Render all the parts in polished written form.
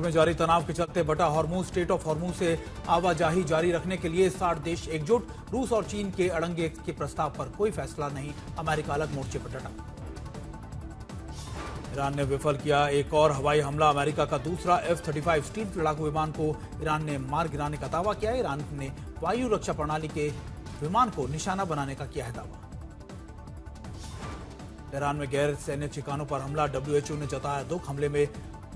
में जारी तनाव के चलते बटा हॉर्मुज स्ट्रेट ऑफ हॉर्मुज से आवाजाही जारी रखने के लिए 60 देश एकजुट। रूस और चीन के अड़ंगे के प्रस्ताव पर कोई फैसला नहीं, अमेरिका अलग मोर्चे पर डटा। ईरान ने विफल किया एक और हवाई हमला। अमेरिका का दूसरा F-35 स्टील्थ लड़ाकू विमान को ईरान ने मार गिराने का दावा किया है। ईरान ने वायु रक्षा प्रणाली के विमान को निशाना बनाने का किया है दावा। ईरान में गैर सैन्य ठिकानों पर हमला। WHO ने जताया दुख। हमले में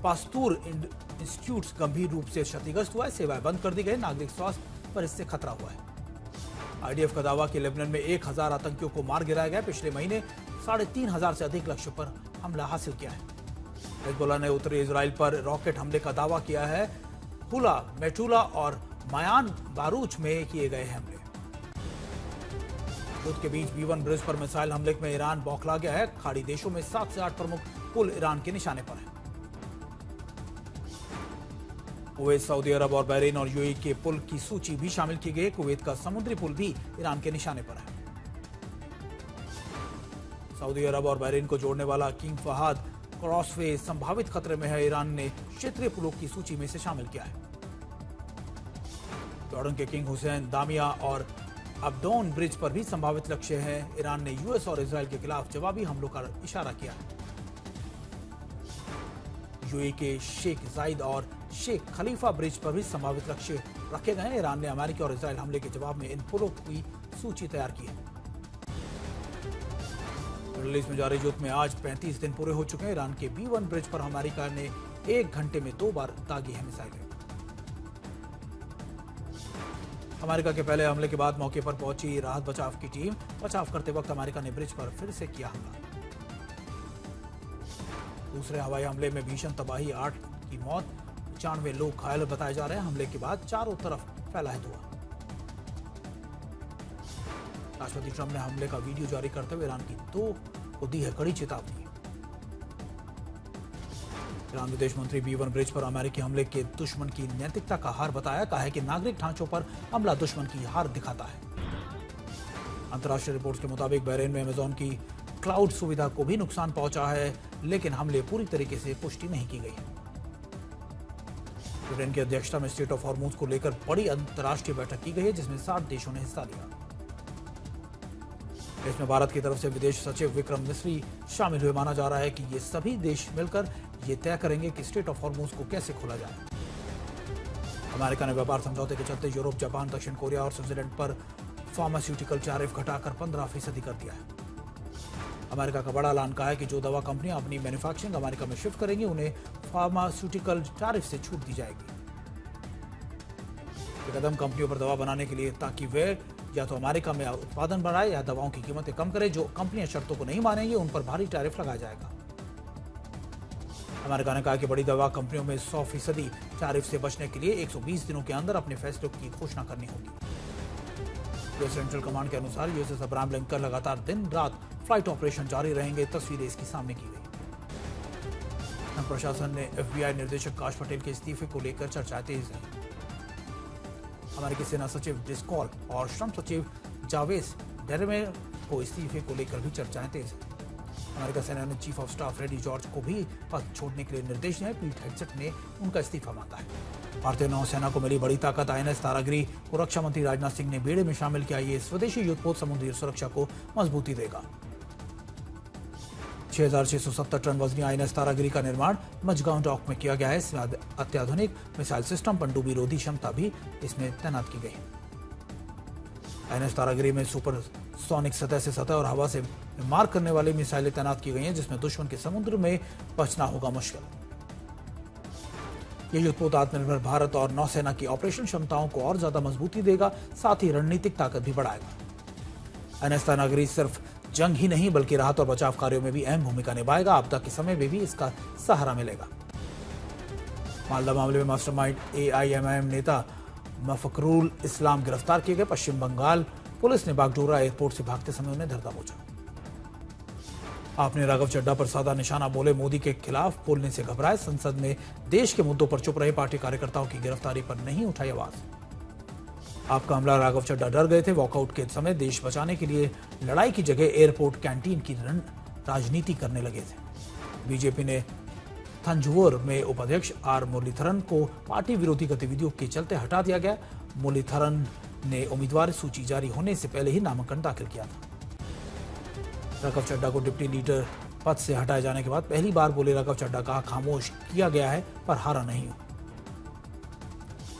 पास्तूर इंस्टीट्यूट गंभीर रूप से क्षतिग्रस्त हुआ है। सेवाएं बंद कर दी गई। नागरिक स्वास्थ्य पर इससे खतरा हुआ है। IDF का दावा कि लेबनान में 1000 आतंकियों को मार गिराया गया। पिछले महीने 3500 से अधिक लक्ष्यों पर हमला हासिल किया है। हिजबुल्लाह ने उत्तरी इजराइल पर रॉकेट हमले का दावा किया है। हुला, मेटुला और मायान बारूच में किए गए हमले। युद्ध के बीच B-1 ब्रिज पर मिसाइल हमले में ईरान बौखला गया है। खाड़ी देशों में 7 से 8 प्रमुख पुल ईरान के निशाने पर हैं। कुवैत, सऊदी अरब और बहरीन और UAE के पुल की सूची भी शामिल की गई। कुवैत का समुद्री पुल भी ईरान के निशाने पर है। सऊदी अरब और बहरीन को जोड़ने वाला किंग फहद क्रॉसवे संभावित खतरे में है। ईरान ने क्षेत्रीय पुलों की सूची में से शामिल किया है। जॉर्डन के किंग हुसैन, दामिया और अब्दोन ब्रिज पर भी संभावित लक्ष्य हैं। ईरान ने US और इजराइल के खिलाफ जवाबी हमलों का इशारा किया है। UAE के शेख जायद और शेख खलीफा ब्रिज पर भी संभावित लक्ष्य रखे गए हैं। ईरान ने अमेरिका और इजराइल हमले के जवाब में इन पुलों की सूची तैयार की है। मिडल ईस्ट में जारी युद्ध में आज 35 दिन पूरे हो चुके हैं। ईरान के B-1 ब्रिज पर अमेरिका ने 1 घंटे में 2 बार दागी है मिसाइलें। अमेरिका के पहले हमले के बाद मौके पर पहुंची राहत बचाव की टीम। बचाव करते वक्त अमेरिका ने ब्रिज पर फिर से किया हमला। दूसरे हवाई हमले में भीषण तबाही, 8 की मौत, 95 लोग घायल बताए जा रहे हैं। हमले के बाद चारों तरफ फैला है धुआं। राष्ट्रपति ट्रंप ने हमले का वीडियो जारी करते हुए ईरान की को दी है कड़ी चेतावनी। ईरान विदेश मंत्री B-1 ब्रिज पर अमेरिकी हमले के दुश्मन की नैतिकता का हार बताया। कहा है कि नागरिक ढांचों पर हमला दुश्मन की हार दिखाता है। अंतर्राष्ट्रीय रिपोर्ट्स के मुताबिक बहरीन में अमेजॉन की क्लाउड सुविधा को भी नुकसान पहुंचा है, लेकिन हमले पूरी तरीके से पुष्टि नहीं की गई है। ब्रिटेन की अध्यक्षता में स्ट्रेट ऑफ हॉर्मुज को लेकर बड़ी अंतर्राष्ट्रीय बैठक की गई है, जिसमें 60 देशों ने हिस्सा लिया। इसमें भारत की तरफ से विदेश सचिव विक्रम मिस्री शामिल हुए। माना जा रहा है कि ये सभी देश मिलकर ये तय करेंगे कि स्ट्रेट ऑफ हॉर्मुज को कैसे खोला जाए। अमेरिका ने व्यापार समझौते के चलते यूरोप, जापान, दक्षिण कोरिया और स्विट्जरलैंड पर फार्मास्यूटिकल टैरिफ घटाकर 15% कर दिया है। अमेरिका का बड़ा ऐलान कहा है कि जो दवा कंपनियां अपनी मैन्युफैक्चरिंग अमेरिका में शिफ्ट करेंगी, उन्हें फार्मास्यूटिकल टैरिफ से छूट दी जाएगी। ये कदम कंपनियों पर दवा बनाने के लिए, ताकि वे या तो अमेरिका में उत्पादन बढ़ाए या दवाओं की कीमतें कम करें। जो कंपनियां शर्तों को नहीं मानेंगी, उन पर भारी टैरिफ लगाया जाएगा। अमेरिका ने कहा कि बड़ी दवा कंपनियों में 100% टैरिफ से बचने के लिए 120 दिनों के अंदर अपने फैसलों की घोषणा करनी होगी। यूएस सेंट्रल कमांड के अनुसार USS अब्राहम लिंकन लगातार दिन रात फ्लाइट ऑपरेशन जारी रहेंगे। तस्वीरें इसकी सामने की गई। प्रशासन ने FBI निर्देशक काश पटेल के इस्तीफे को लेकर चर्चा तेज है। अमेरिकी सेना सचिव डिस्कॉल और श्रम सचिव जावेस डेरेमेर को इस्तीफे को लेकर भी चर्चाएं तेज है। अमेरिका सेना ने chief of staff ready George को भी पद छोड़ने के लिए निर्देश दिए। पीट हेग्सेट ने उनका इस्तीफा मांगा है। भारतीय नौसेना को मिली बड़ी ताकत। INS तारागिरी को रक्षा मंत्री राजनाथ सिंह ने बेड़े में शामिल किया। ये स्वदेशी युद्धपोत समुद्री सुरक्षा को मजबूती देगा। 6670 टन वजनी INS तारागिरी का निर्माण मझगांव डॉक में किया गया है। इसमें अत्याधुनिक मिसाइल सिस्टम, पनडुब्बी रोधी क्षमता भी इसमें तैनात की गई। INS तारागिरी में सुपर सोनिक सतह से सतह और हवा से मार करने वाली मिसाइलें तैनात की गई हैं, जिसमें दुश्मन के समुद्र में बचना होगा मुश्किल। यह युद्धपोत आत्मनिर्भर भारत और नौसेना की ऑपरेशन क्षमताओं को और ज्यादा मजबूती देगा, साथ ही रणनीतिक ताकत भी बढ़ाएगा। INS तारागिरी सिर्फ जंग ही नहीं बल्कि राहत और बचाव कार्यों में भी अहम भूमिका निभाएगा। आपदा के समय में भी इसका सहारा मिलेगा। मालदा मामले में मास्टरमाइंड AIMIM नेता मफकरुल इस्लाम गिरफ्तार किए गए। पश्चिम बंगाल पुलिस ने बागडोगरा एयरपोर्ट से भागते समय उन्हें धर दबोचा। आपने राघव चड्ढा पर साधा निशाना, बोले मोदी के खिलाफ बोलने से घबराए। संसद में देश के मुद्दों पर चुप रहे। पार्टी कार्यकर्ताओं की गिरफ्तारी पर नहीं उठाई आवाज। आपका हमला, राघव चड्ढा डर गए थे। वॉकआउट के समय देश बचाने के लिए लड़ाई की जगह एयरपोर्ट कैंटीन की राजनीति करने लगे थे। बीजेपी ने थंजवुर में उपाध्यक्ष आर मुरलीधरन को पार्टी विरोधी गतिविधियों के चलते हटा दिया गया। मुरलीधरन ने उम्मीदवार सूची जारी होने से पहले ही नामांकन दाखिल किया था। राघव चड्ढा को डिप्टी लीडर पद से हटाए जाने के बाद पहली बार बोले राघव चड्ढा, कहा खामोश किया गया है पर हारा नहीं हूं।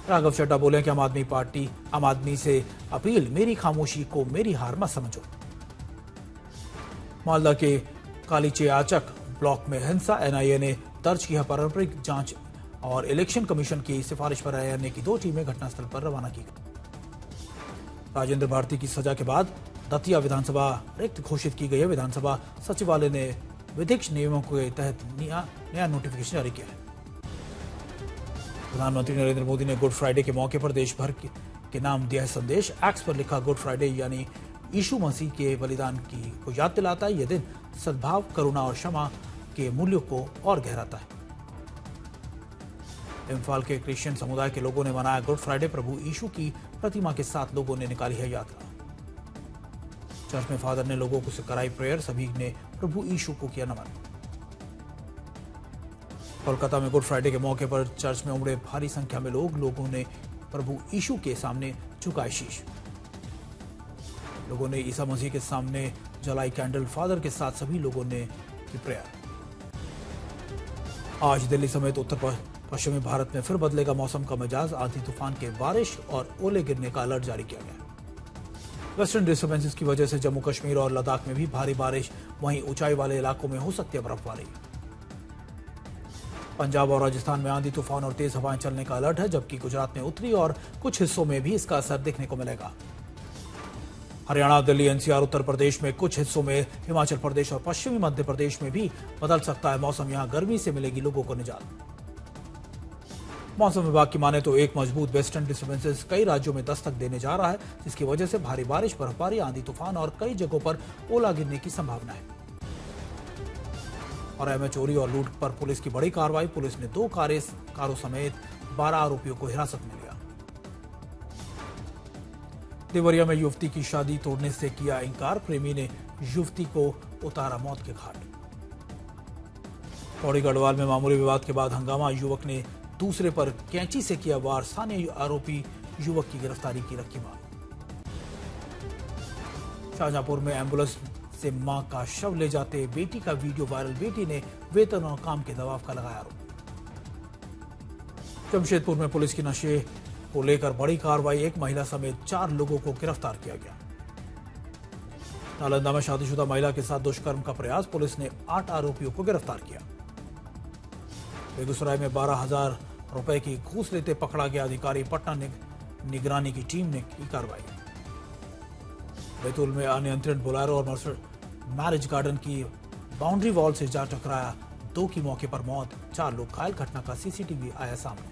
राघव चड्ढा बोले कि आम आदमी से अपील, मेरी खामोशी को मेरी हार मत समझो। मालदा के कालीचे आचक ब्लॉक में हिंसा, एनआईए ने दर्ज किया पारंपरिक जांच और इलेक्शन कमीशन की सिफारिश पर एनआईए की 2 टीमें घटनास्थल पर रवाना की गई। राजेंद्र भारती की सजा के बाद दतिया विधानसभा रिक्त घोषित की गई है। विधानसभा सचिवालय ने विधिक नियमों के तहत नया नोटिफिकेशन जारी किया है। प्रधानमंत्री नरेंद्र मोदी ने गुड फ्राइडे के मौके पर देश भर के नाम दिया है संदेश। एक्स पर लिखा, गुड फ्राइडे यानी यीशु मसीह के बलिदान को याद दिलाता है। यह दिन सद्भाव, करुणा और क्षमा के मूल्यों को और गहराता है। इम्फाल के क्रिश्चियन समुदाय के लोगों ने मनाया गुड फ्राइडे। प्रभु यीशु की प्रतिमा के साथ लोगों ने निकाली है यात्रा। चर्च में फादर ने लोगों को कराई प्रेयर। सभी ने प्रभु यीशु को किया नमन। कोलकाता में गुड फ्राइडे के मौके पर चर्च में उमड़े भारी संख्या में लोगों ने प्रभु यीशु के सामने झुकाए शीश। लोगों ने ईसा मसीह के सामने जलाई कैंडल। फादर के साथ सभी लोगों ने की प्रेयर। आज दिल्ली समेत उत्तर पश्चिमी भारत में फिर बदलेगा मौसम का मिजाज। आंधी तूफान के बारिश और ओले गिरने का अलर्ट जारी किया गया। वेस्टर्न डिस्टर्बेंसेस की वजह से जम्मू कश्मीर और लद्दाख में भी भारी बारिश, वहीं ऊंचाई वाले इलाकों में हो सकती है बर्फबारी। पंजाब और राजस्थान में आंधी तूफान और तेज हवाएं चलने का अलर्ट है, जबकि गुजरात में उत्तरी और कुछ हिस्सों में भी इसका असर देखने को मिलेगा। हरियाणा, दिल्ली, एनसीआर, उत्तर प्रदेश में कुछ हिस्सों में, हिमाचल प्रदेश और पश्चिमी मध्य प्रदेश में भी बदल सकता है मौसम। यहां गर्मी से मिलेगी लोगों को निजात। मौसम विभाग की माने तो एक मजबूत वेस्टर्न डिस्टर्बेंसेस कई राज्यों में दस्तक देने जा रहा है, जिसकी वजह से भारी बारिश, बर्फबारी, आंधी तूफान और कई जगहों पर ओला गिरने की संभावना है। और में चोरी और लूट पर पुलिस की बड़ी कार्रवाई। पुलिस ने 2 कारों समेत 12 आरोपियों को हिरासत में लिया। देवरिया में युवती की शादी तोड़ने से किया इंकार। प्रेमी ने युवती को उतारा मौत के घाट। पौड़ी गढ़वाल में मामूली विवाद के बाद हंगामा। युवक ने दूसरे पर कैंची से किया वार। स्थानीय आरोपी युवक की गिरफ्तारी की रखी मांग। शाहजहांपुर में एम्बुलेंस से मां का शव ले जाते बेटी का वीडियो वायरल। बेटी ने वेतन और काम के दबाव का लगाया आरोप। जमशेदपुर में पुलिस की नशे को लेकर बड़ी कार्रवाई। एक महिला समेत 4 लोगों को गिरफ्तार किया गया। नालंदा में शादीशुदा महिला के साथ दुष्कर्म का प्रयास। पुलिस ने 8 आरोपियों को गिरफ्तार किया। बेगूसराय में 12,000 रुपए की घूस लेते पकड़ा गया अधिकारी। पटना निगरानी की टीम ने की कार्रवाई। बैतूल में अनियंत्रित बोलेरो और मैरिज गार्डन की बाउंड्री वॉल से जा टकराया। 2 की मौके पर मौत, 4 लोग घायल। घटना का सीसीटीवी आया सामने।